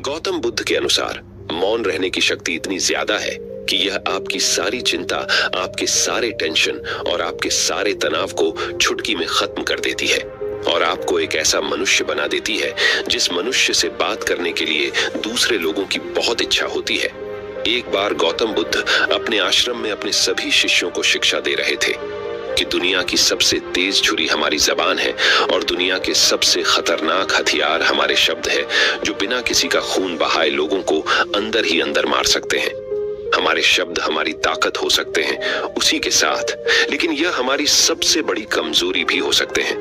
गौतम बुद्ध के अनुसार मौन रहने की शक्ति इतनी ज्यादा है कि यह आपकी सारी चिंता, आपके सारे टेंशन और आपके सारे तनाव को चुटकी में खत्म कर देती है और आपको एक ऐसा मनुष्य बना देती है जिस मनुष्य से बात करने के लिए दूसरे लोगों की बहुत इच्छा होती है। एक बार गौतम बुद्ध अपने आश्रम में अपने सभी शिष्यों को शिक्षा दे रहे थे कि दुनिया की सबसे तेज छुरी हमारी जबान है और दुनिया के सबसे खतरनाक हथियार हमारे शब्द है, जो बिना किसी का खून बहाए लोगों को अंदर ही अंदर मार सकते हैं। हमारे शब्द हमारी ताकत हो सकते हैं उसी के साथ, लेकिन यह हमारी सबसे बड़ी कमजोरी भी हो सकते हैं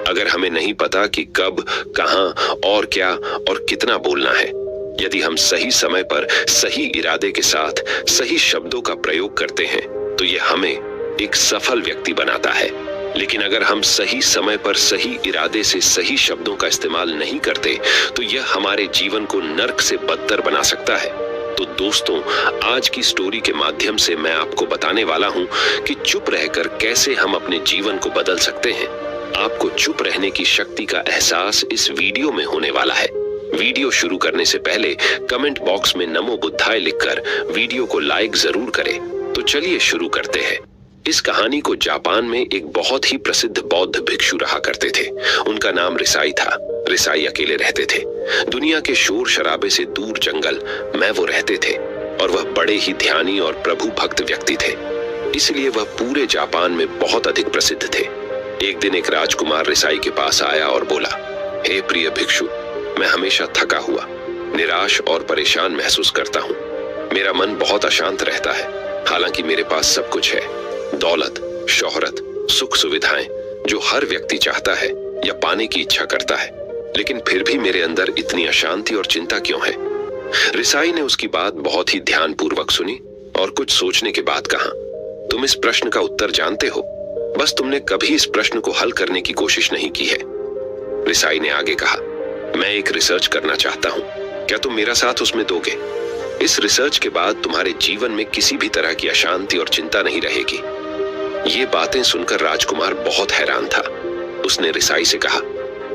अगर हमें नहीं पता कि कब, कहां और क्या और कितना बोलना है। यदि हम सही समय पर सही इरादे के साथ सही शब्दों का प्रयोग करते हैं तो यह हमें एक सफल व्यक्ति बनाता है, लेकिन अगर हम सही समय पर सही इरादे से सही शब्दों का इस्तेमाल नहीं करते तो यह हमारे जीवन को नर्क से बदतर बना सकता है। तो दोस्तों, आज की स्टोरी के माध्यम से मैं आपको बताने वाला हूं कि चुप रहकर कैसे हम अपने जीवन को बदल सकते हैं। आपको चुप रहने की शक्ति का एहसास इस वीडियो में होने वाला है। वीडियो शुरू करने से पहले कमेंट बॉक्स में नमो बुद्धाय लिखकर वीडियो को लाइक जरूर करें। तो चलिए शुरू करते हैं। इस कहानी को जापान में एक बहुत ही प्रसिद्ध बौद्ध भिक्षु रहा करते थे। उनका नाम रिसाई था। रिसाई अकेले रहते थे। दुनिया के शोर शराबे से दूर जंगल में वो रहते थे और वह बड़े ही ध्यानी और प्रभु भक्त व्यक्ति थे, इसलिए वह पूरे जापान में बहुत अधिक प्रसिद्ध थे। एक दिन एक राजकुमार रिसाई के पास आया और बोला, हे प्रिय भिक्षु, मैं हमेशा थका हुआ, निराश और परेशान महसूस करता हूँ। मेरा मन बहुत अशांत रहता है। हालांकि मेरे पास सब कुछ है, दौलत, शोहरत, सुख सुविधाएं जो हर व्यक्ति चाहता है या पाने की इच्छा करता है, लेकिन फिर भी मेरे अंदर इतनी अशांति और चिंता क्यों है? रिसाई ने उसकी बात बहुत ही ध्यानपूर्वक सुनी और कुछ सोचने के बाद कहा, तुम इस प्रश्न का उत्तर जानते हो, बस तुमने कभी इस प्रश्न को हल करने की कोशिश नहीं की है। रिसाई ने आगे कहा, मैं एक रिसर्च करना चाहता हूं, क्या तुम मेरा साथ उसमें दोगे? इस रिसर्च के बाद तुम्हारे जीवन में किसी भी तरह की अशांति और चिंता नहीं रहेगी। ये बातें सुनकर राजकुमार बहुत हैरान था। उसने रिसाई से कहा,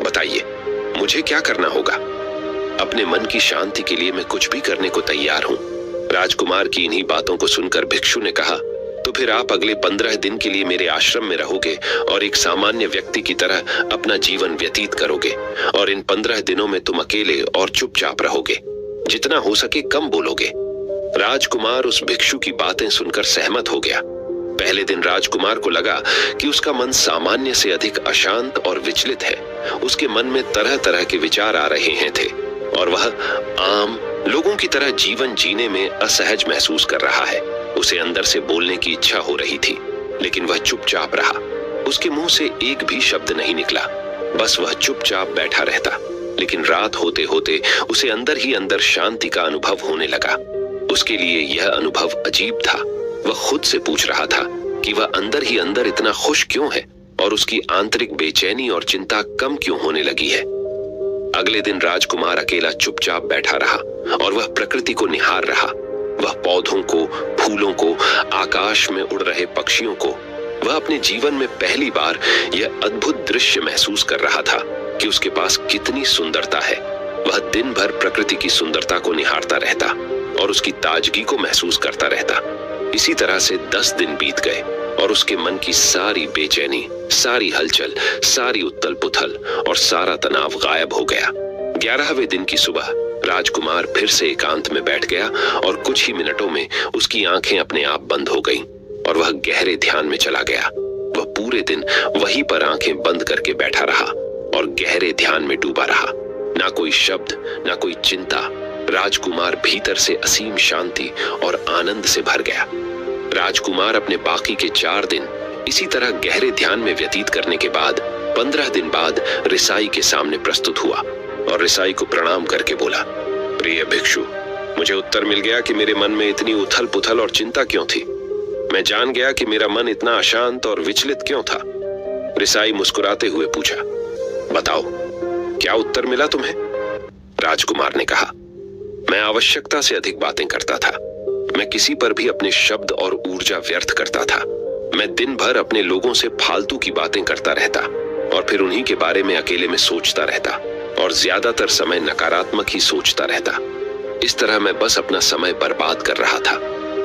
बताइए, मुझे क्या करना होगा? अपने मन की शांति के लिए मैं कुछ भी करने को तैयार हूं। राजकुमार की इन्हीं बातों को सुनकर भिक्षु ने कहा, तो फिर आप अगले 15 दिन के लिए मेरे आश्रम में रहोगे और एक सामान्य व्यक्ति की तरह अपना जीवन व्यतीत करोगे और इन 15 दिनों में तुम अकेले और चुपचाप रहोगे, जितना हो सके कम बोलोगे। राजकुमार उस भिक्षु की बातें सुनकर सहमत हो गया। पहले दिन राजकुमार को लगा कि उसका मन सामान्य से अधिक अशांत और विचलित है। उसके मन में तरह तरह के विचार आ रहे हैं थे और वह आम लोगों की तरह जीवन जीने में असहज महसूस कर रहा है। उसे अंदर से बोलने की इच्छा हो रही थी, लेकिन वह चुपचाप रहा। उसके मुंह से एक भी शब्द नहीं निकला, बस वह चुपचाप बैठा रहता। लेकिन रात होते होते उसे अंदर ही अंदर शांति का अनुभव होने लगा। उसके लिए यह अनुभव अजीब था। वह खुद से पूछ रहा था कि वह अंदर ही अंदर इतना खुश क्यों है और उसकी आंतरिक बेचैनी और चिंता कम क्यों होने लगी है। अगले दिन राजकुमार अकेला चुपचाप बैठा रहा और वह प्रकृति को निहार रहा। वह पौधों को, फूलों को, आकाश में उड़ रहे पक्षियों को, वह अपने जीवन में पहली बार यह अद्भुत दृश्य महसूस कर रहा था कि उसके पास कितनी सुंदरता है। वह दिन भर प्रकृति की सुंदरता को निहारता रहता और उसकी ताजगी को महसूस करता रहता। इसी तरह से 10 दिन बीत गए और उसके मन की सारी बेचैनी, सारी हलचल, सारी उथल पुथल और सारा तनाव गायब हो गया। 11वें दिन की सुबह राजकुमार फिर से एकांत में बैठ गया और कुछ ही मिनटों में उसकी आंखें अपने आप बंद हो गईं और वह गहरे ध्यान में चला गया। वह पूरे दिन वहीं पर आंखें बंद करके बैठा रहा और गहरे ध्यान में डूबा रहा। ना कोई शब्द, ना कोई चिंता। राजकुमार भीतर से असीम शांति और आनंद से भर गया। राजकुमार अपने बाकी के 4 दिन इसी तरह गहरे ध्यान में व्यतीत करने के बाद 15 दिन बाद रिसाई के सामने प्रस्तुत हुआ और रिसाई को प्रणाम करके बोला, प्रिय भिक्षु, मुझे उत्तर मिल गया कि मेरे मन में इतनी उथल पुथल और चिंता क्यों थी। मैं जान गया कि मेरा मन इतना अशांत और विचलित क्यों था। रिसाई मुस्कुराते हुए पूछा, बताओ, क्या उत्तर मिला तुम्हें? राजकुमार ने कहा, मैं आवश्यकता से अधिक बातें करता था। मैं किसी पर भी अपने शब्द और ऊर्जा व्यर्थ करता था। मैं दिन भर अपने लोगों से फालतू की बातें करता रहता और फिर उन्हीं के बारे में अकेले में सोचता रहता। और ज्यादातर समय नकारात्मक ही सोचता रहता। इस तरह मैं बस अपना समय बर्बाद कर रहा था।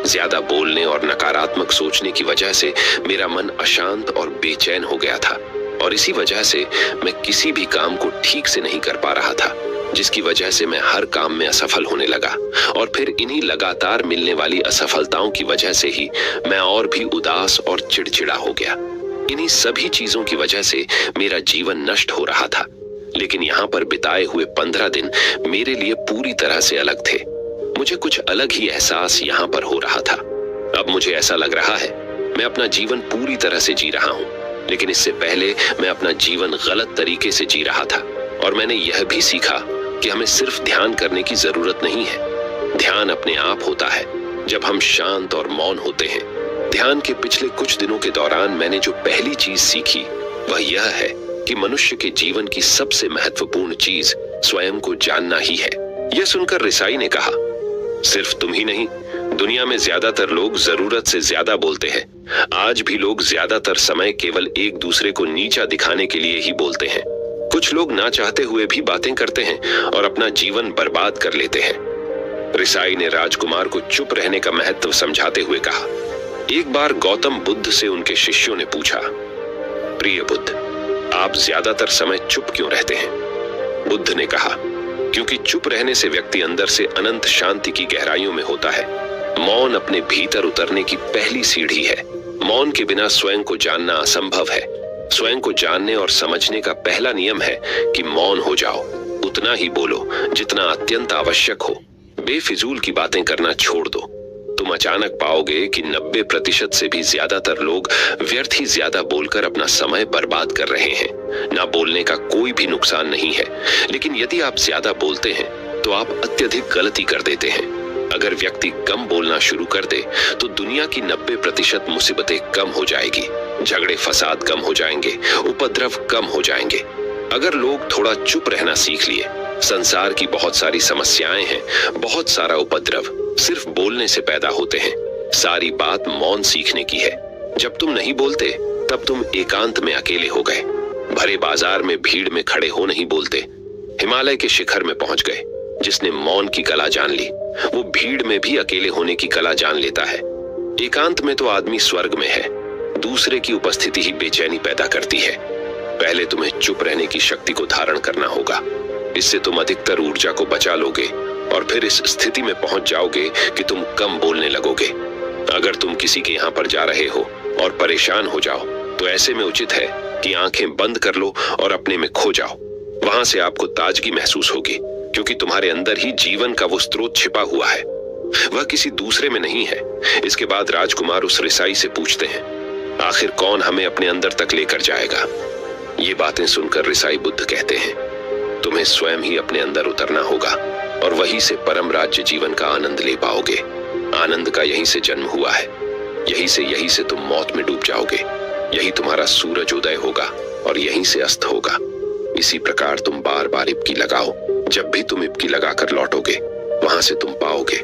ज्यादा बोलने और नकारात्मक सोचने की वजह से मेरा मन अशांत और बेचैन हो गया था, और इसी वजह से मैं किसी भी काम को ठीक से नहीं कर पा रहा था, जिसकी वजह से मैं हर काम में असफल होने लगा। और फिर इन्हीं लगातार मिलने वाली असफलताओं की वजह से ही मैं और भी उदास और चिड़चिड़ा हो गया। इन्हीं सभी चीजों की वजह से मेरा जीवन नष्ट हो रहा था। लेकिन यहाँ पर बिताए हुए 15 दिन मेरे लिए पूरी तरह से अलग थे। मुझे कुछ अलग ही एहसास यहाँ पर हो रहा था। अब मुझे ऐसा लग रहा है मैं अपना जीवन पूरी तरह से जी रहा हूँ, लेकिन इससे पहले मैं अपना जीवन गलत तरीके से जी रहा था। और मैंने यह भी सीखा कि हमें सिर्फ ध्यान करने की जरूरत नहीं है। ध्यान अपने आप होता है जब हम शांत और मौन होते हैं। ध्यान के पिछले कुछ दिनों के दौरान मैंने जो पहली चीज सीखी वह यह है कि मनुष्य के जीवन की सबसे महत्वपूर्ण चीज स्वयं को जानना ही है। यह सुनकर रिसाई ने कहा, सिर्फ तुम ही नहीं, दुनिया में ज्यादातर लोग जरूरत से ज्यादा बोलते हैं। आज भी लोग ज्यादातर समय केवल एक दूसरे को नीचा दिखाने के लिए ही बोलते हैं। कुछ लोग ना चाहते हुए भी बातें करते हैं और अपना जीवन बर्बाद कर लेते हैं। रिसाई ने राजकुमार को चुप रहने का महत्व समझाते हुए कहा। एक बार गौतम बुद्ध से उनके शिष्यों ने पूछा, प्रिय बुद्ध, आप ज्यादातर समय चुप क्यों रहते हैं? बुद्ध ने कहा, क्योंकि चुप रहने से व्यक्ति अंदर से अनंत शांति की गहराइयों में होता है। मौन अपने भीतर उतरने की पहली सीढ़ी है। मौन के बिना स्वयं को जानना असंभव है। स्वयं को जानने और समझने का पहला नियम है कि मौन हो जाओ। उतना ही बोलो जितना अत्यंत आवश्यक हो। बेफिजूल की बातें करना छोड़ दो। तुम अचानक पाओगे कि 90% से भी ज्यादातर लोग व्यर्थ ही ज्यादा बोलकर अपना समय बर्बाद कर रहे हैं। ना बोलने का कोई भी नुकसान नहीं है, लेकिन यदि आप ज्यादा बोलते हैं तो आप अत्यधिक गलती कर देते हैं। अगर व्यक्ति कम बोलना शुरू कर दे तो दुनिया की 90% मुसीबतें कम हो जाएगी, झगड़े फसाद कम हो जाएंगे, उपद्रव कम हो जाएंगे। अगर लोग थोड़ा चुप रहना सीख लिए, संसार की बहुत सारी समस्याएं हैं, बहुत सारा उपद्रव सिर्फ बोलने से पैदा होते हैं। सारी बात मौन सीखने की है। जब तुम नहीं बोलते तब तुम एकांत में अकेले हो गए। भरे बाजार में भीड़ में खड़े हो नहीं बोलते। हिमालय के शिखर में पहुंच गए। जिसने मौन की कला जान ली वो भीड़ में भी अकेले होने की कला जान लेता है। एकांत में तो आदमी स्वर्ग में है। दूसरे की उपस्थिति ही बेचैनी पैदा करती है। पहले तुम्हें चुप रहने की शक्ति को धारण करना होगा। इससे तुम अधिकतर ऊर्जा को बचा लोगे और फिर इस स्थिति में पहुंच जाओगे कि तुम कम बोलने लगोगे। अगर तुम किसी के यहाँ पर जा रहे हो और परेशान हो जाओ तो ऐसे में उचित है कि आंखें बंद कर लो और अपने में खो जाओ। वहां से आपको ताजगी महसूस होगी, क्योंकि तुम्हारे अंदर ही जीवन का वो स्रोत छिपा हुआ है। वह किसी दूसरे में नहीं है। इसके बाद राजकुमार उस रिसाई से पूछते हैं, आखिर कौन हमें अपने अंदर तक लेकर जाएगा? ये बातें सुनकर रिसाई बुद्ध कहते हैं, तुम्हें स्वयं ही अपने अंदर उतरना होगा और वहीं से परम राज्य जीवन का आनंद ले पाओगे। आनंद का यहीं से जन्म हुआ है। यहीं से तुम मौत में डूब जाओगे। यही तुम्हारा सूरज उदय होगा और यहीं से अस्त होगा। इसी प्रकार तुम बार बार इब्की लगाओ। जब भी तुम इब्की लगाकर लौटोगे वहां से तुम पाओगे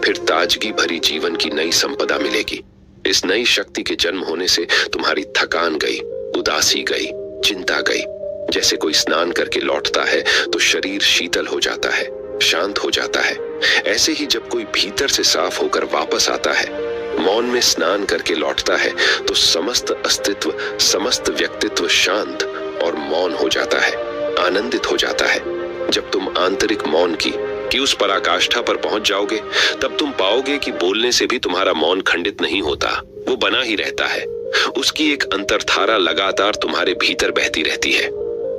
फिर ताजगी भरी जीवन की नई संपदा मिलेगी। इस नई शक्ति के जन्म होने से तुम्हारी थकान गई, उदासी गई, चिंता गई। जैसे कोई स्नान करके लौटता है तो शरीर शीतल हो जाता है, शांत हो जाता है। ऐसे ही जब कोई भीतर से साफ होकर वापस आता है, मौन में स्नान करके लौटता है, तो समस्त अस्तित्व, समस्त व्यक्तित्व शांत और मौन हो जाता है, आनंदित हो जाता है। जब तुम आंतरिक मौन की उस पराकाष्ठा पर पहुंच जाओगे तब तुम पाओगे कि बोलने से भी तुम्हारा मौन खंडित नहीं होता, वो बना ही रहता है। उसकी एक अंतर्धारा लगातार तुम्हारे भीतर बहती रहती है।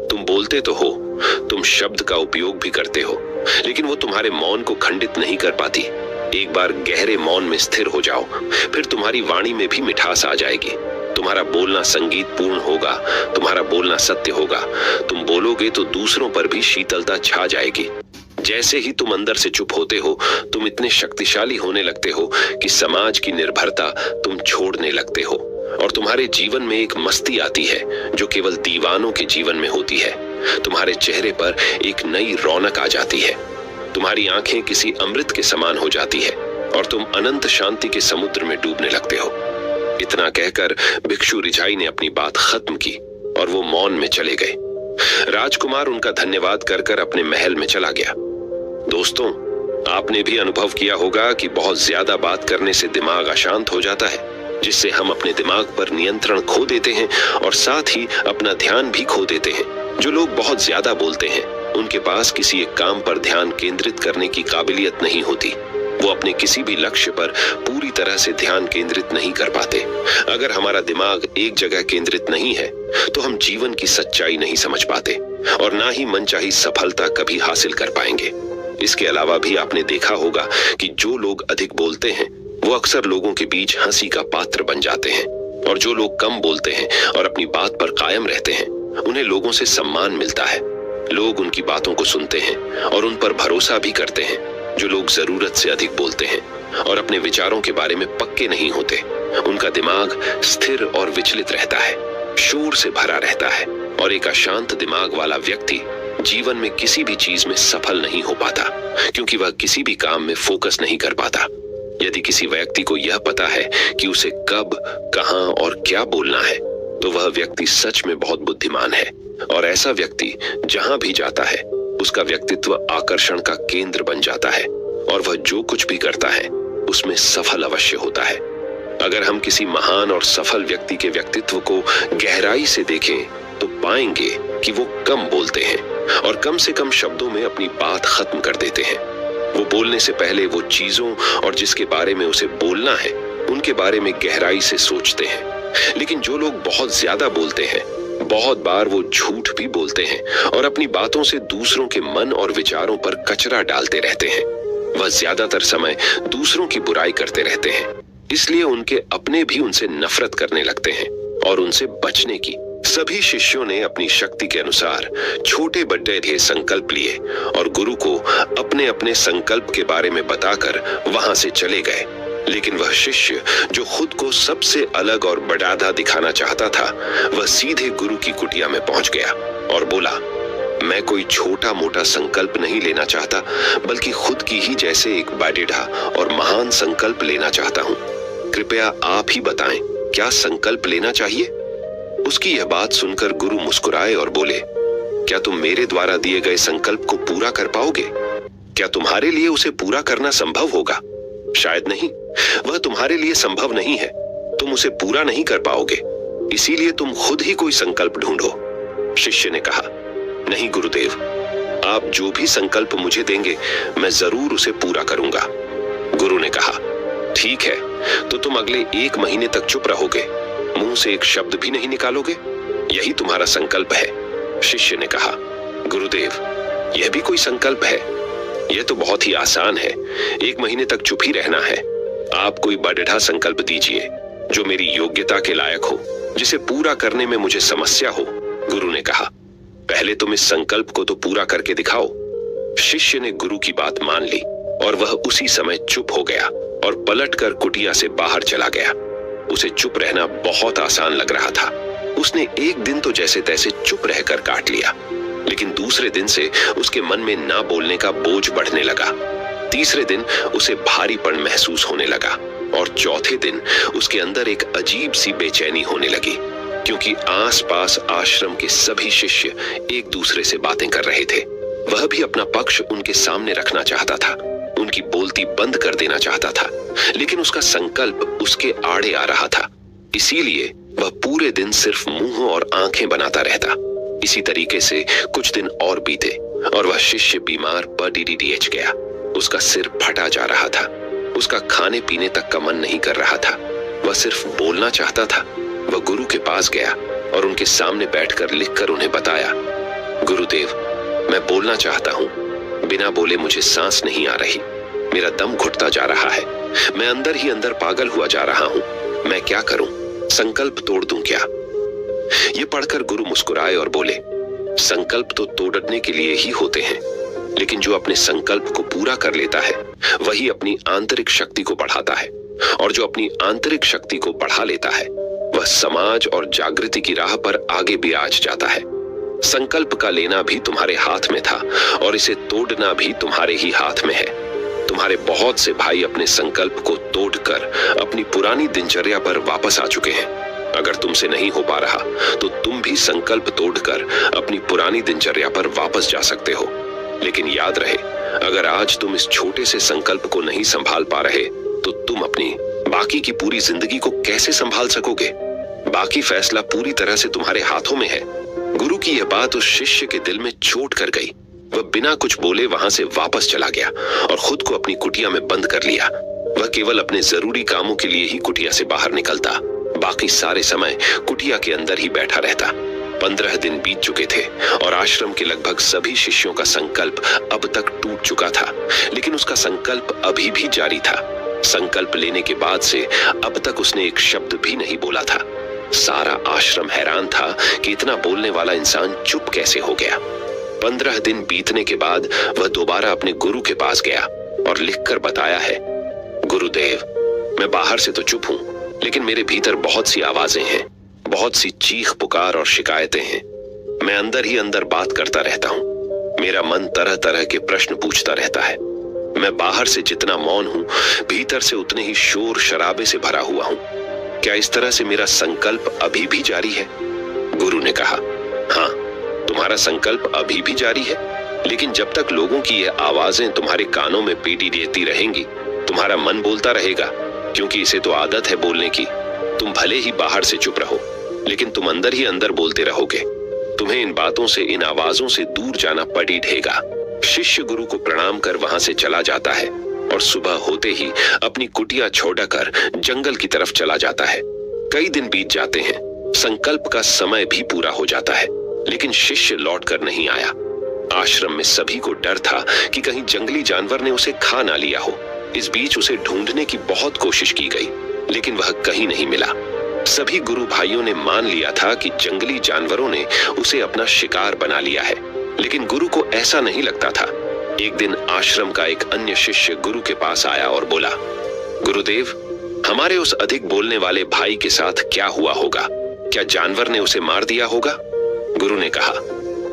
तुम बोलते तो हो, तुम शब्द का उपयोग भी करते हो, लेकिन वो तुम्हारे मौन को खंडित नहीं कर पाती। एक बार गहरे मौन में स्थिर हो जाओ, फिर तुम्हारी वाणी में भी मिठास आ जाएगी। तुम्हारा बोलना संगीत पूर्ण होगा, तुम्हारा बोलना सत्य होगा। तुम बोलोगे तो दूसरों पर भी शीतलता छा जाएगी। जैसे ही तुम अंदर से चुप होते हो, तुम इतने शक्तिशाली होने लगते हो कि समाज की निर्भरता तुम छोड़ने लगते हो और तुम्हारे जीवन में एक मस्ती आती है जो केवल दीवानों के जीवन में होती है। तुम्हारे चेहरे पर एक नई रौनक आ जाती है। तुम्हारी आंखें किसी अमृत के समान हो जाती है और तुम अनंत शांति के समुद्र में डूबने लगते हो। इतना कहकर भिक्षु रिझाई ने अपनी बात खत्म की और वो मौन में चले गए। राजकुमार उनका धन्यवाद कर कर अपने महल में चला गया। दोस्तों, आपने भी अनुभव किया होगा कि बहुत ज्यादा बात करने से दिमाग अशांत हो जाता है, जिससे हम अपने दिमाग पर नियंत्रण खो देते हैं और साथ ही अपना ध्यान भी खो देते हैं। जो लोग बहुत ज्यादा बोलते हैं, उनके पास किसी एक काम पर ध्यान केंद्रित करने की काबिलियत नहीं होती। वो अपने किसी भी लक्ष्य पर पूरी तरह से ध्यान केंद्रित नहीं कर पाते। अगर हमारा दिमाग एक जगह केंद्रित नहीं है, तो हम जीवन की सच्चाई नहीं समझ पाते और ना ही मनचाही सफलता कभी हासिल कर पाएंगे। इसके अलावा भी आपने देखा होगा कि जो लोग अधिक बोलते हैं, वो अक्सर लोगों के बीच हंसी का पात्र बन जाते हैं, और जो लोग कम बोलते हैं और अपनी बात पर कायम रहते हैं, उन्हें लोगों से सम्मान मिलता है। लोग उनकी बातों को सुनते हैं और उन पर भरोसा भी करते हैं। जो लोग जरूरत से अधिक बोलते हैं और अपने विचारों के बारे में पक्के नहीं होते, उनका दिमाग स्थिर और विचलित रहता है, शोर से भरा रहता है, और एक अशांत दिमाग वाला व्यक्ति जीवन में किसी भी चीज में सफल नहीं हो पाता, क्योंकि वह किसी भी काम में फोकस नहीं कर पाता। यदि किसी व्यक्ति को यह पता है कि उसे कब, कहां और क्या बोलना है, तो वह व्यक्ति सच में बहुत बुद्धिमान है, और ऐसा व्यक्ति जहां भी जाता है, उसका व्यक्तित्व आकर्षण का केंद्र बन जाता है, और वह जो कुछ भी करता है उसमें सफल अवश्य होता है। अगर हम किसी महान और सफल व्यक्ति के व्यक्तित्व को गहराई से देखें, तो पाएंगे कि वो कम बोलते हैं और कम से कम शब्दों में अपनी बात खत्म कर देते हैं। वो बोलने से पहले वो चीजों और जिसके बारे में उसे बोलना है, उनके बारे में गहराई से सोचते हैं। लेकिन जो लोग बहुत ज्यादा बोलते हैं, बहुत बार वो झूठ भी बोलते हैं और अपनी बातों से दूसरों के मन और विचारों पर कचरा डालते रहते हैं। वह ज्यादातर समय दूसरों की बुराई करते रहते हैं, इसलिए उनके अपने भी उनसे नफरत करने लगते हैं और उनसे बचने की। सभी शिष्यों ने अपनी शक्ति के अनुसार छोटे बड़े ढेर संकल्प लिए और गुरु को अपने अपने संकल्प के बारे में बताकर वहां से चले गए। लेकिन वह शिष्य जो खुद को सबसे अलग और बड़ादा दिखाना चाहता था, वह सीधे गुरु की कुटिया में पहुंच गया और बोला, मैं कोई छोटा मोटा संकल्प नहीं लेना चाहता, बल्कि खुद की ही जैसे एक बड़ेढ़ा और महान संकल्प लेना चाहता हूं। कृपया आप ही बताएं, क्या संकल्प लेना चाहिए? उसकी यह बात सुनकर गुरु मुस्कुराए और बोले, क्या तुम मेरे द्वारा दिए गए संकल्प को पूरा कर पाओगे? क्या तुम्हारे लिए उसे पूरा करना संभव होगा? शायद नहीं। वह तुम्हारे लिए संभव नहीं है, तुम उसे पूरा नहीं कर पाओगे, इसीलिए तुम खुद ही कोई संकल्प ढूंढो। शिष्य ने कहा, नहीं गुरुदेव, आप जो भी संकल्प मुझे देंगे, मैं जरूर उसे पूरा करूंगा। गुरु ने कहा, ठीक है, तो तुम अगले 1 महीने तक चुप रहोगे, मुंह से एक शब्द भी नहीं निकालोगे, यही तुम्हारा संकल्प है। शिष्य ने कहा, गुरुदेव, यह भी कोई संकल्प है? यह तो बहुत ही आसान है, 1 महीने तक चुप ही रहना है। आप कोई बड़ेढ़ा संकल्प दीजिए जो मेरी योग्यता के लायक हो, जिसे पूरा करने में मुझे समस्या हो। गुरु ने कहा, पहले तुम इस संकल्प को तो पूरा करके दिखाओ। शिष्य ने गुरु की बात मान ली और वह उसी समय चुप हो गया और पलटकर कुटिया से बाहर चला गया। उसे चुप रहना बहुत आसान लग रहा था। उसने 1 दिन तो जैसे तैसे चुप रहकर काट लिया, लेकिन दूसरे दिन से उसके मन में ना बोलने का बोझ बढ़ने लगा। तीसरे दिन उसे भारीपन महसूस होने लगा और चौथे दिन उसके अंदर एक अजीब सी बेचैनी होने लगी, क्योंकि आसपास आश्रम के सभी शिष्य एक दूसरे से बातें कर रहे थे। वह भी अपना पक्ष उनके सामने रखना चाहता था, उनकी बोलती बंद कर देना चाहता था, लेकिन उसका संकल्प उसके आड़े आ रहा था। इसीलिए वह पूरे दिन सिर्फ मुंह और आंखें बनाता रहता। इसी तरीके से कुछ दिन और बीते और वह शिष्य बीमार पड़ DDDH गया। उसका सिर फटा जा रहा था, उसका खाने पीने तक का मन नहीं कर रहा था, वह सिर्फ बोलना चाहता था। वह गुरु के पास गया और उनके सामने बैठकर लिखकर उन्हें बताया, गुरुदेव, मैं बोलना चाहता हूं, बिना बोले मुझे सांस नहीं आ रही, मेरा दम घुटता जा रहा है, मैं अंदर ही अंदर पागल हुआ जा रहा हूं, मैं क्या करूं? संकल्प तोड़ दूं क्या? ये पढ़कर गुरु मुस्कुराए और बोले, संकल्प तो तोड़ने के लिए ही होते हैं, लेकिन जो अपने संकल्प को पूरा कर लेता है, वही अपनी आंतरिक शक्ति को बढ़ाता है, और जो अपनी आंतरिक शक्ति को बढ़ा लेता है, वह समाज और जागृति की राह पर आगे भी आज जाता है। संकल्प का लेना भी तुम्हारे हाथ में था और इसे तोड़ना भी तुम्हारे ही हाथ में है। तुम्हारे बहुत से भाई अपने संकल्प को तोड़कर अपनी पुरानी दिनचर्या पर वापस आ चुके हैं। अगर तुमसे नहीं हो पा रहा तो तुम भी संकल्प तोड़कर अपनी पुरानी दिनचर्या पर वापस जा सकते हो। लेकिन याद रहे, अगर आज तुम इस छोटे से संकल्प को नहीं संभाल पा रहे तो तुम अपनी बाकी की पूरी जिंदगी को कैसे संभाल सकोगे? बाकी फैसला पूरी तरह से तुम्हारे हाथों में है। गुरु की यह बात उस शिष्य के दिल में चोट कर गई। वह बिना कुछ बोले वहां से वापस चला गया और खुद को अपनी कुटिया में बंद कर लिया। वह केवल अपने जरूरी कामों के लिए ही कुटिया से बाहर निकलता, बाकी सारे समय कुटिया के अंदर ही बैठा रहता। 15 दिन बीत चुके थे और आश्रम के लगभग सभी शिष्यों का संकल्प अब तक टूट चुका था, लेकिन उसका संकल्प अभी भी जारी था। संकल्प लेने के बाद से अब तक उसने एक शब्द भी नहीं बोला था। सारा आश्रम हैरान था कि इतना बोलने वाला इंसान चुप कैसे हो गया। 15 दिन बीतने के बाद वह दोबारा अपने गुरु के पास गया और लिखकर बताया है, गुरुदेव, मैं बाहर से तो चुप हूं, लेकिन मेरे भीतर बहुत सी आवाजें हैं, बहुत सी चीख पुकार और शिकायतें हैं। मैं अंदर ही अंदर बात करता रहता हूं। मेरा मन तरह तरह के प्रश्न पूछता रहता है। मैं बाहर से जितना मौन हूं, भीतर से उतने ही शोर शराबे से भरा हुआ हूं। क्या इस तरह से मेरा संकल्प अभी भी जारी है? गुरु ने कहा, हाँ, तुम्हारा संकल्प अभी भी जारी है, लेकिन जब तक लोगों की ये आवाजें तुम्हारे कानों में पीटी देती रहेंगी, तुम्हारा मन बोलता रहेगा, क्योंकि इसे तो आदत है बोलने की। तुम भले ही बाहर से चुप रहो, लेकिन तुम अंदर ही अंदर बोलते रहोगे। तुम्हें इन बातों से, इन आवाजों से दूर जाना पड़ी रहेगा। शिष्य गुरु को प्रणाम कर वहां से चला जाता है और सुबह होते ही अपनी कुटिया छोड़कर जंगल की तरफ चला जाता है। कई दिन बीत जाते हैं, संकल्प का समय भी पूरा हो जाता है, लेकिन शिष्य लौट कर नहीं आया। आश्रम में सभी को डर था कि कहीं जंगली जानवर ने उसे खा ना लिया हो। इस बीच उसे ढूंढने की बहुत कोशिश की गई, लेकिन वह कहीं नहीं मिला। सभी गुरु भाइयों ने मान लिया था कि जंगली जानवरों ने उसे अपना शिकार बना लिया है, लेकिन गुरु को ऐसा नहीं लगता था। एक दिन आश्रम का एक अन्य शिष्य गुरु के पास आया और बोला, गुरुदेव, हमारे उस अधिक बोलने वाले भाई के साथ क्या हुआ होगा? क्या जानवर ने उसे मार दिया होगा? गुरु ने कहा,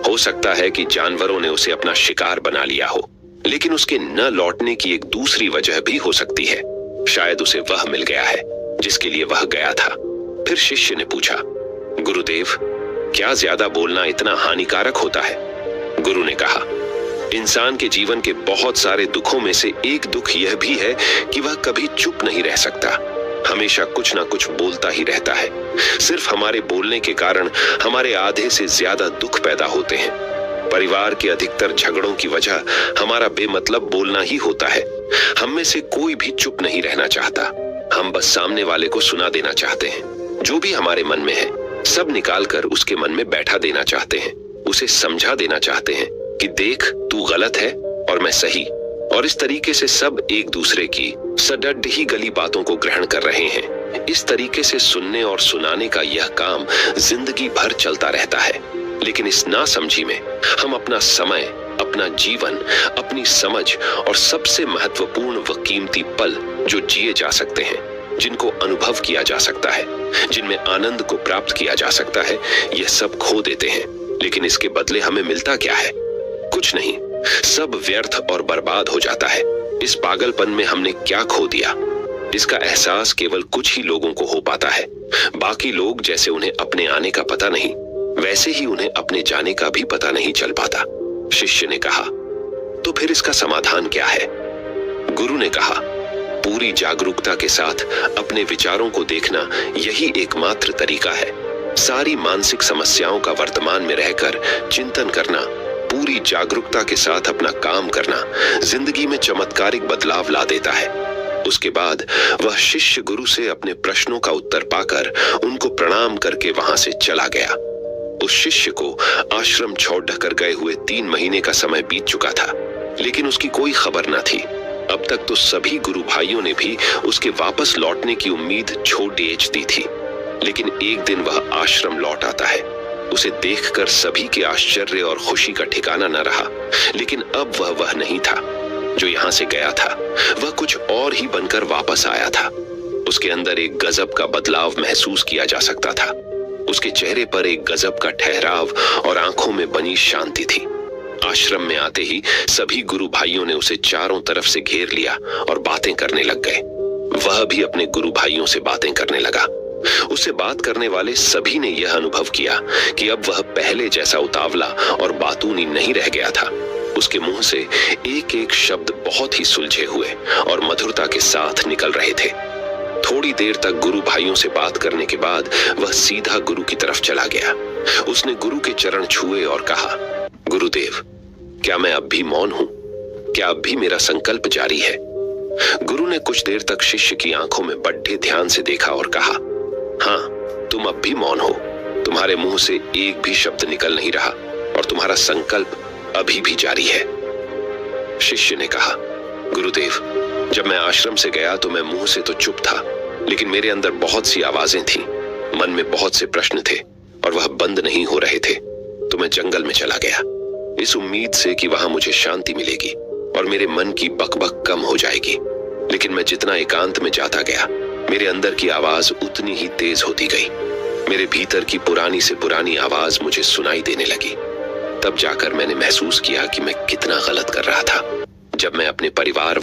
हो सकता है कि जानवरों ने उसे अपना शिकार बना लिया हो, लेकिन उसके न लौटने की एक दूसरी वजह भी हो सकती है। शायद उसे वह मिल गया है जिसके लिए वह गया था। फिर शिष्य ने पूछा, गुरुदेव, क्या ज्यादा बोलना इतना हानिकारक होता है? गुरु ने कहा, इंसान के जीवन के बहुत सारे दुखों में से एक दुख यह भी है कि वह कभी चुप नहीं रह सकता, हमेशा कुछ ना कुछ बोलता ही रहता है। सिर्फ हमारे बोलने के कारण हमारे आधे से ज्यादा दुख पैदा होते हैं। परिवार के अधिकतर झगड़ों की वजह हमारा बेमतलब बोलना ही होता है। हम में से कोई भी चुप नहीं रहना चाहता। हम बस सामने वाले को सुना देना चाहते हैं। जो भी हमारे मन में है सब निकालकर उसके मन में बैठा देना चाहते हैं। उसे समझा देना चाहते हैं कि देख, तू गलत है और मैं सही। और इस तरीके से सब एक दूसरे की सडड ही गली बातों को ग्रहण कर रहे हैं। इस तरीके से सुनने और सुनाने का यह काम जिंदगी भर चलता रहता है। लेकिन इस नासमझी में हम अपना समय, अपना जीवन, अपनी समझ और सबसे महत्वपूर्ण व कीमती पल जो जिए जा सकते हैं, जिनको अनुभव किया जा सकता है, जिनमें आनंद को प्राप्त किया जा सकता है, यह सब खो देते हैं। लेकिन इसके बदले हमें मिलता क्या है? कुछ नहीं, सब व्यर्थ और बर्बाद हो जाता है। इस पागलपन में हमने क्या खो दिया? इसका एहसास केवल कुछ ही लोगों को हो पाता है। बाकी लोग जैसे उन्हें अपने आने का पता नहीं, वैसे ही उन्हें अपने जाने का भी पता नहीं चल पाता। शिष्य ने कहा, तो फिर इसका समाधान क्या है? गुरु ने कहा, पूरी जागरूकता के साथ अपने विचारों को देखना यही एकमात्र तरीका है। सारी मानसिक समस्याओं का वर्तमान में रहकर चिंतन करना, पूरी जागरूकता के साथ अपना काम करना जिंदगी में चमत्कारिक बदलाव ला देता है। उसके बाद वह शिष्य गुरु से अपने प्रश्नों का उत्तर पाकर उनको प्रणाम करके वहां से चला गया। उस शिष्य को आश्रम छोड़ कर गए हुए 3 महीने का समय बीत चुका था, लेकिन उसकी कोई खबर न थी। अब तक तो सभी गुरु भाइयों ने भी उसके वापस लौटने की उम्मीद छोड़ दी थी। लेकिन एक दिन वह आश्रम लौट आता है। उसे देखकर सभी के आश्चर्य और खुशी का ठिकाना न रहा। लेकिन अब वह नहीं था जो यहां से गया था, वह कुछ और ही बनकर वापस आया था। उसके अंदर एक गजब का बदलाव महसूस किया जा सकता था। उसके चेहरे पर एक गजब का ठहराव और आंखों में बनी शांति थी। आश्रम में आते ही सभी गुरु भाइयों ने उसे चारों तरफ से घेर लिया और बातें करने लग गए। वह भी अपने गुरु भाइयों से बातें करने लगा। उससे बात करने वाले सभी ने यह अनुभव किया कि अब वह पहले जैसा उतावला और बातूनी नहीं रह गया था। उसके मुंह से एक एक शब्द बहुत ही सुलझे हुए और मधुरता के साथ निकल रहे थे। थोड़ी देर तक गुरु भाइयों से बात करने के बाद वह सीधा गुरु की तरफ चला गया। उसने गुरु के चरण छुए और कहा, गुरुदेव, क्या मैं अब भी मौन हूं? क्या अब भी मेरा संकल्प जारी है? गुरु ने कुछ देर तक शिष्य की आंखों में बड़े ध्यान से देखा और कहा, हाँ, तुम अब भी मौन हो। तुम्हारे मुंह से एक भी शब्द निकल नहीं रहा और तुम्हारा संकल्प अभी भी जारी है। शिष्य ने कहा, गुरुदेव, जब मैं आश्रम से गया तो मैं मुंह से तो चुप था, लेकिन मेरे अंदर बहुत सी आवाजें थीं, मन में बहुत से प्रश्न थे और वह बंद नहीं हो रहे थे। तो मैं जंगल में चला गया, इस उम्मीद से कि वहां मुझे शांति मिलेगी और मेरे मन की बकबक कम हो जाएगी। लेकिन मैं जितना एकांत में जाता गया, मेरे अंदर की आवाज उतनी ही तेज होती गई। मेरे भीतर की पुरानी से पुरानी आवाज मुझे सुनाई देने लगी। तब जाकर मैंने महसूस किया कि मैं कितना गलत कर रहा था। जब मैं अपने परिवार